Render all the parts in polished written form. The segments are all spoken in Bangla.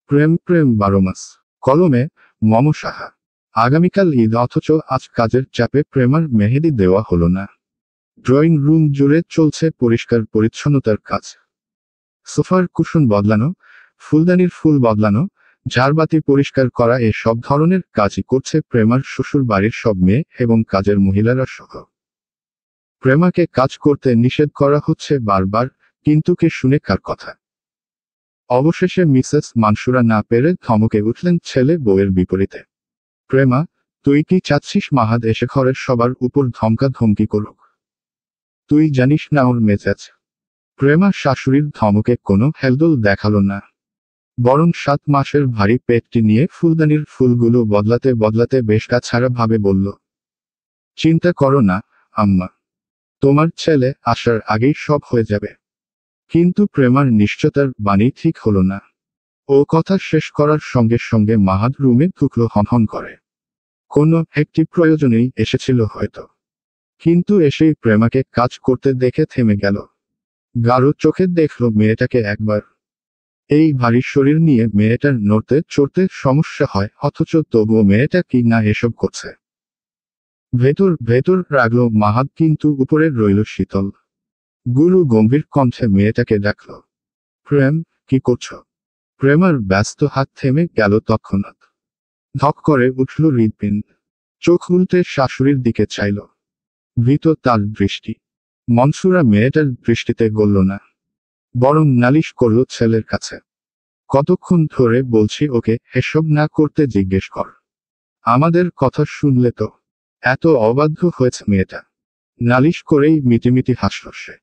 প্রেম প্রেম 12 মাস। কলমে মম সাহা। আগামীকাল ঈদ অথচ আজ কাজের চাপে প্রেমার মেহেদি দেওয়া হলো না। ড্রয়িং রুম জুড়ে চলছে পরিষ্কার পরিচ্ছন্নতার কাজ। সোফার কুশন বদলানো, ফুলদানির ফুল বদলানো, ঝাড়বাতি পরিষ্কার করা এ সব ধরনের কাজই করছে প্রেমার শ্বশুর বাড়ির সব মেয়ে এবং কাজের মহিলারা সহ। প্রেমাকে কাজ করতে নিষেধ করা হচ্ছে বারবার, কিন্তু কে শুনে কার কথা। অবশেষে মিসেস মানসুরা না পেরে ধমকে উঠলেন ছেলে বউয়ের বিপরীতে। প্রেমা, তুই কি চাচ্ছিস মাহাদ এসে ঘরের সবার উপর ধমকা ধমকি করুক? তুই জানিস না ওর মেজাজ। প্রেমা শাশুড়ির ধমকে কোনো হেলদোল দেখালো না, বরং 7 মাসের ভারী পেটটি নিয়ে ফুলদানির ফুলগুলো বদলাতে বদলাতে বেশ ছাড়া ভাবে বলল, চিন্তা করো না আম্মা, তোমার ছেলে আসার আগেই সব হয়ে যাবে। কিন্তু প্রেমার নিশ্চয়তার বাণী ঠিক হলো না। ও কথা শেষ করার সঙ্গে সঙ্গে মাহাদ রুমে ঢুকলো হনহন করে। কোনো একটি প্রয়োজনেই এসেছিল হয়তো, কিন্তু এসেই প্রেমাকে কাজ করতে দেখে থেমে গেল। গাঢ় চোখে দেখল মেয়েটাকে একবার। এই ভারী শরীর নিয়ে মেয়েটার নড়তে চড়তে সমস্যা হয়, অথচ তবুও মেয়েটা কি না এসব করছে। ভেতর ভেতর রাগল মাহাদ, কিন্তু উপরে রইল শীতল। গুরু গম্ভীর কণ্ঠে মেয়েটাকে ডাকল, প্রেম, কি করছ? প্রেমার ব্যস্ত হাত থেমে গেল তৎক্ষণাৎ। ধক করে উঠল হৃৎপিণ্ড। চোখ উল্টে শাশুড়ির দিকে চাইল। ভীত তার দৃষ্টি। মনসুরা মেয়েটার দৃষ্টিতে গলল না, বরং নালিশ করল ছেলের কাছে। কতক্ষণ ধরে বলছি ওকে এসব না করতে, জিজ্ঞেস কর। আমাদের কথা শুনলে তো। এত অবাধ্য হয়েছে মেয়েটা। নালিশ করেই মিটিমিটি হাসল সে।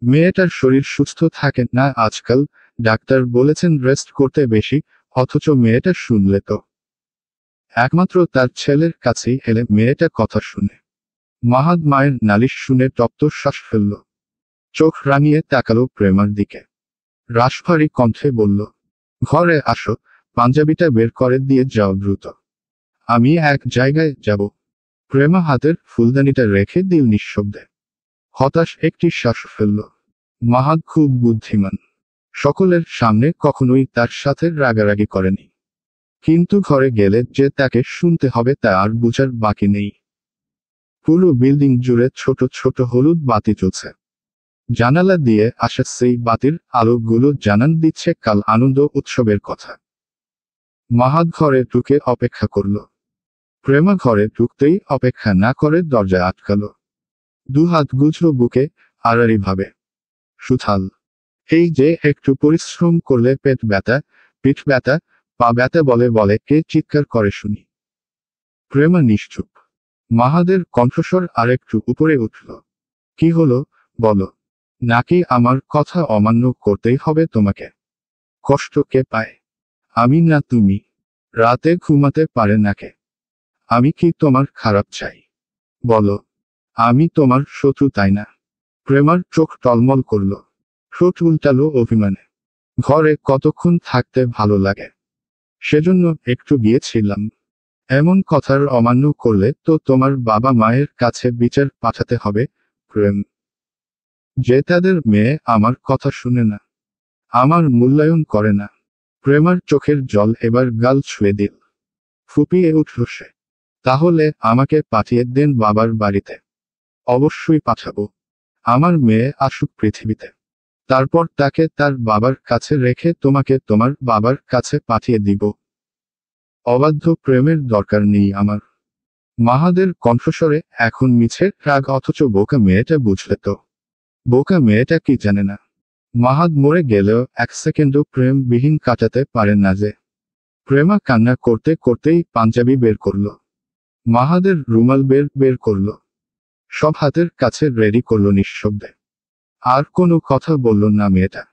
মেয়েটার শরীর সুস্থ থাকে না আজকাল, ডাক্তার বলেছেন রেস্ট করতে বেশি, অথচ মেয়েটা শুনলে তো। একমাত্র তার ছেলের কাছেই এলে মেয়েটা কথা শুনে। মাহাদ মায়ের নালিশ শুনে তপ্ত শ্বাস ফেলল। চোখ রাঙিয়ে তাকালো প্রেমার দিকে। রাশভারী কণ্ঠে বলল, ঘরে আসো, পাঞ্জাবিটা বের করে দিয়ে যাও দ্রুত। আমি এক জায়গায় যাব। প্রেমা হাতের ফুলদানিটা রেখে দিল নিঃশব্দে। হতাশ একটি শ্বাস ফেলল। মাহাদ খুব বুদ্ধিমান। সকলের সামনে কখনোই তার সাথে রাগারাগি করেনি, কিন্তু ঘরে গেলে যে তাকে শুনতে হবে তা আর বুঝার বাকি নেই। পুরো বিল্ডিং জুড়ে ছোট ছোট হলুদ বাতি জ্বলছে। জানালা দিয়ে আসা সেই বাতির আলোগুলো জানান দিচ্ছে কাল আনন্দ উৎসবের কথা। মাহাদ ঘরে ঢুকে অপেক্ষা করল। প্রেমা ঘরে ঢুকতেই অপেক্ষা না করে দরজা আটকাল। দুহাত গুছল বুকে, আড়াআড়ি ভাবে। সুথাল। এই যে একটু পরিশ্রম করলে পেট ব্যথা, পিঠ ব্যথা, পা ব্যথা বলে বলে কে চিৎকার করে শুনি। প্রেমা নিশ্চুপ। মাহাদের কণ্ঠস্বর আরেকটু উপরে উঠল, কি হলো বলো। নাকি আমার কথা অমান্য করতেই হবে তোমাকে? কষ্ট কে পায়? আমি না তুমি? রাতে ঘুমাতে পারে না কে? আমি কি তোমার খারাপ চাই? বলো। আমি তোমার শত্রু তাই না? প্রেমার চোখ টলমল করল, ঠোঁট উল্টালো অভিমানে। ঘরে কতক্ষণ থাকতে ভালো লাগে, সেজন্য একটু গিয়েছিলাম। এমন কথার অমান্য করলে তো তোমার বাবা মায়ের কাছে বিচার পাঠাতে হবে। প্রেম, যে তাদের মেয়ে আমার কথা শুনে না, আমার মূল্যায়ন করে না। প্রেমার চোখের জল এবার গাল ছুঁয়ে দিল। ফুপিয়ে উঠল সে। তাহলে আমাকে পাঠিয়ে দেন বাবার বাড়িতে। অবশ্যই পাঠাবো। আমার মেয়ে আসুক পৃথিবীতে, তারপর তাকে তার বাবার কাছে রেখে তোমাকে তোমার বাবার কাছে পাঠিয়ে দিব। অবাধ্য প্রেমের দরকার নেই আমার। মাহাদের কণ্ঠস্বরে এখন মিছে রাগ, অথচ বোকা মেয়েটা বুঝলে তো। বোকা মেয়েটা কি জানে না, মাহাদ মরে গেলেও 1 সেকেন্ডও প্রেমবিহীন কাটাতে পারে না যে। প্রেমা কান্না করতে করতেই পাঞ্জাবি বের করল। মাহাদের রুমাল বের করল। সব হাতের কাছে রেডি করল নিঃশব্দে। আর কোনো কথা বলল না মেয়েটা।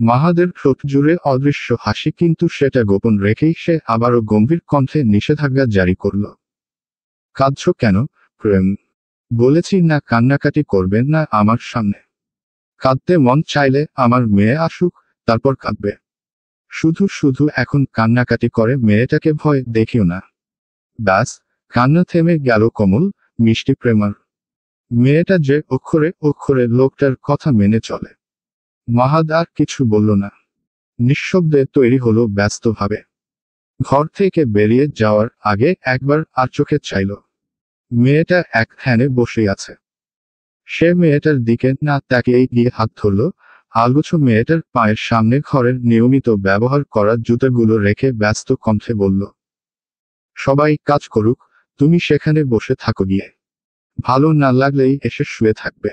মাহাদের ঠোঁট জুড়ে অদৃশ্য হাসি, কিন্তু সেটা গোপন রেখেই সে আবারও গম্ভীর কণ্ঠে নিষেধাজ্ঞা জারি করল। কাঁদছ কেন প্রেম? বলেছি না কান্নাকাটি করবেন না আমার সামনে। কাঁদতে মন চাইলে আমার মেয়ে আসুক, তারপর কাঁদবে। শুধু শুধু এখন কান্নাকাটি করে মেয়েটাকে ভয় দেখিও না। ব্যাস, কান্না থেমে গেল কোমল মিষ্টি প্রেমার। মেয়েটা যে অক্ষরে অক্ষরে লোকটার কথা মেনে চলে। মাহাদ আর কিছু বলল না। নিঃশব্দে তৈরি হলো ব্যস্তভাবে। ঘর থেকে বেরিয়ে যাওয়ার আগে একবার আর চোখে চাইল। মেয়েটা এক ধ্যানে বসে আছে। সে মেয়েটার দিকে না তাকিয়েই গিয়ে হাত ধরল। আলগোছ মেয়েটার পায়ের সামনে ঘরের নিয়মিত ব্যবহার করা জুতোগুলো রেখে ব্যস্ত কণ্ঠে বলল, সবাই কাজ করুক, তুমি সেখানে বসে থাকো গিয়ে। ভালো না লাগলেই এসে শুয়ে থাকবে।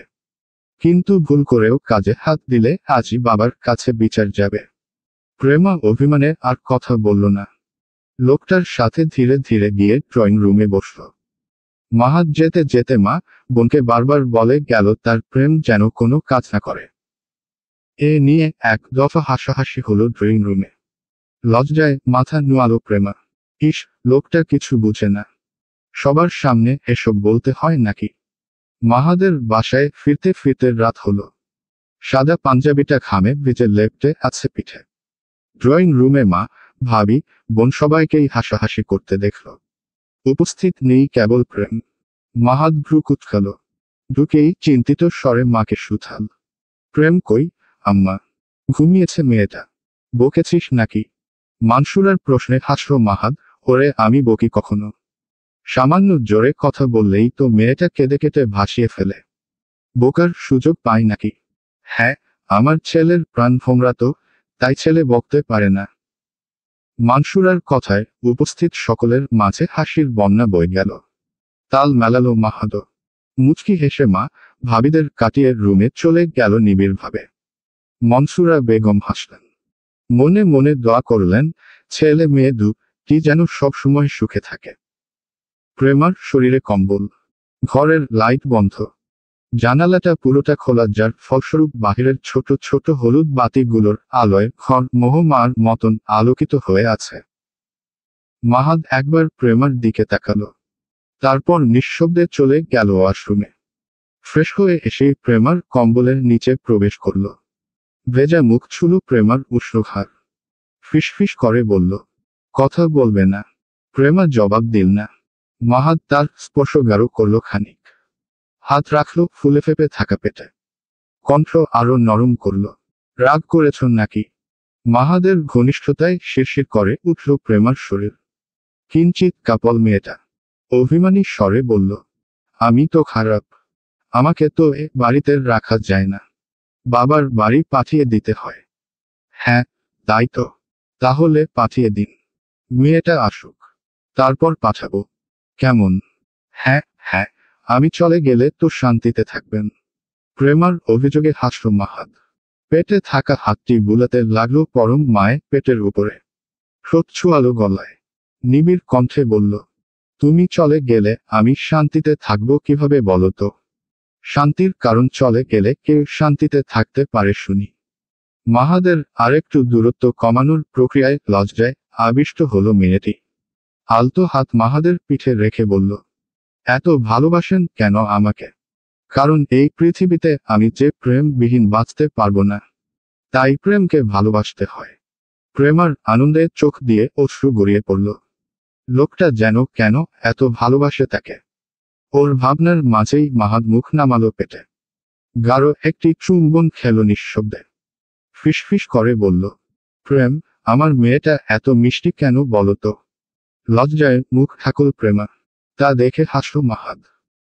কিন্তু ভুল করেও কাজে হাত দিলে আজই বাবার কাছে বিচার যাবে। প্রেমা অভিমানে আর কথা বলল না। লোকটার সাথে ধীরে ধীরে গিয়ে ড্রয়িং রুমে বসল। মাহাত যেতে যেতে মা বোনকে বারবার বলে গেল তার প্রেম যেন কোনো কাজ না করে। এ নিয়ে এক দফা হাসাহাসি হলো ড্রয়িং রুমে। লজ্জায় মাথা নুয়ালো প্রেমা। ইস, লোকটা কিছু বুঝে না। সবার সামনে এসব বলতে হয় নাকি? মাহাদের বাসায় ফিরতে ফিরতে রাত হলো। সাদা পাঞ্জাবিটা ঘামে ভিজে লেপ্টে আছে পিঠে। ড্রয়িং রুমে মা, ভাবি, বোন সবাইকেই হাসাহাসি করতে দেখল। উপস্থিত নেই কেবল প্রেম। মাহাত ভ্রু কুঁচকাল। ঢুকেই চিন্তিত স্বরে মাকে শুধাল, প্রেম কই? আম্মা, ঘুমিয়েছে মেয়েটা। বকেছিস নাকি? মানসুরার প্রশ্নে হাসল মাহাত, ওরে আমি বকি কখনো? সামান্য জোরে কথা বললেই তো মেয়েটা কেঁদে কেটে ভাসিয়ে ফেলে। বোকার সুযোগ পাই নাকি? হ্যাঁ, আমার ছেলের প্রাণ ভোমরা তো, তাই ছেলে বকতে পারে না। মানসুরার কথায় উপস্থিত সকলের মাঝে হাসির বন্যা বয়ে গেল। তাল মেলালো মাহাদ। মুচকি হেসে মা, ভাবিদের কাটিয়ে রুমে চলে গেল নিবিড়ভাবে। মনসুরা বেগম হাসলেন। মনে মনে দোয়া করলেন, ছেলে মেয়ে দুটি যেন সব সময় সুখে থাকে। প্রেমার শরীরে কম্বল। ঘরের লাইট বন্ধ। জানালাটা পুরোটা খোলা, যার ফলস্বরূপ বাহিরের ছোট ছোট হলুদ বাতিগুলোর আলোয় ঘর মোহমার মতন আলোকিত হয়ে আছে। মাহাদ একবার প্রেমার দিকে তাকালো। তারপর নিঃশব্দে চলে গেল ওয়াশরুমে। ফ্রেশ হয়ে এসেই প্রেমার কম্বলের নিচে প্রবেশ করল। ভেজা মুখ ছুল প্রেমার উষ্ণ ঘাড়। ফিসফিস করে বলল, কথা বলবে না? প্রেমা জবাব দিল না। মাহাদ তার স্পর্শ গাঢ় করল খানিক। হাত রাখল ফুলে ফেপে থাকা পেটে। কণ্ঠ আরো নরম করল, রাগ করেছ নাকি? মাহাদের ঘনিষ্ঠতায় শিরশির করে উঠল প্রেমার শরীর। কিঞ্চিত কাপল মেয়েটা অভিমানী স্বরে বলল, আমি তো খারাপ। আমাকে তো এ বাড়িতে রাখা যায় না, বাবার বাড়ি পাঠিয়ে দিতে হয়। হ্যাঁ, তাই তো। তাহলে পাঠিয়ে দিন। মেয়েটা আসুক, তারপর পাঠাবো। কেমন? হ্যাঁ হ্যাঁ, আমি চলে গেলে তো শান্তিতে থাকবেন। প্রেমার অভিযোগে হাসল মাহাদ। পেটে থাকা হাতটি বুলাতে লাগলো পরম মায়ে পেটের উপরে। ঠোঁট ছুয়ালো গলায়। নিবিড় কণ্ঠে বলল, তুমি চলে গেলে আমি শান্তিতে থাকবো কিভাবে বলো তো? শান্তির কারণ চলে গেলে কেউ শান্তিতে থাকতে পারে শুনি। মাহাদের আরেকটু দূরত্ব কমানোর প্রক্রিয়ায় লজ্জায় আবিষ্ট হলো মেয়েটি। আলতো হাত মাহাদের পিঠে রেখে বলল, এত ভালোবাসেন কেন আমাকে? কারণ এই পৃথিবীতে আমি যে প্রেমবিহীন বাঁচতে পারবো না, তাই প্রেমকে ভালোবাসতে হয়। প্রেমার আনন্দে চোখ দিয়ে অশ্রু গড়িয়ে পড়ল। লোকটা যেন কেন এত ভালোবাসে তাকে। ওর ভাবনার মাঝেই মাহাদ মুখ নামালো পেটে। গাঢ় একটি চুম্বন খেল নিঃশব্দে। ফিসফিস করে বলল, প্রেম, আমার মেয়েটা এত মিষ্টি কেন বলো তো? লজ্জায় মুখ ঢাকল প্রেমা। তা দেখে হাসল মাহাদ।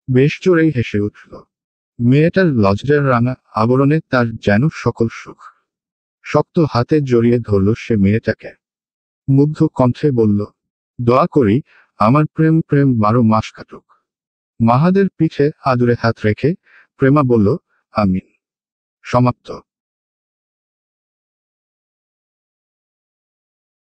বেশ জোরেই হেসে উঠল। মেয়েটার লজ্জার রাঙা আবরণে তার যেন সকল সুখ। শক্ত হাতে জড়িয়ে ধরল সে মেয়েটাকে। মুগ্ধ কণ্ঠে বলল, দোয়া করি আমার প্রেম প্রেম 12 মাস কাটুক। মাহাদের পিঠে আদুরে হাত রেখে প্রেমা বলল, আমিন। সমাপ্ত।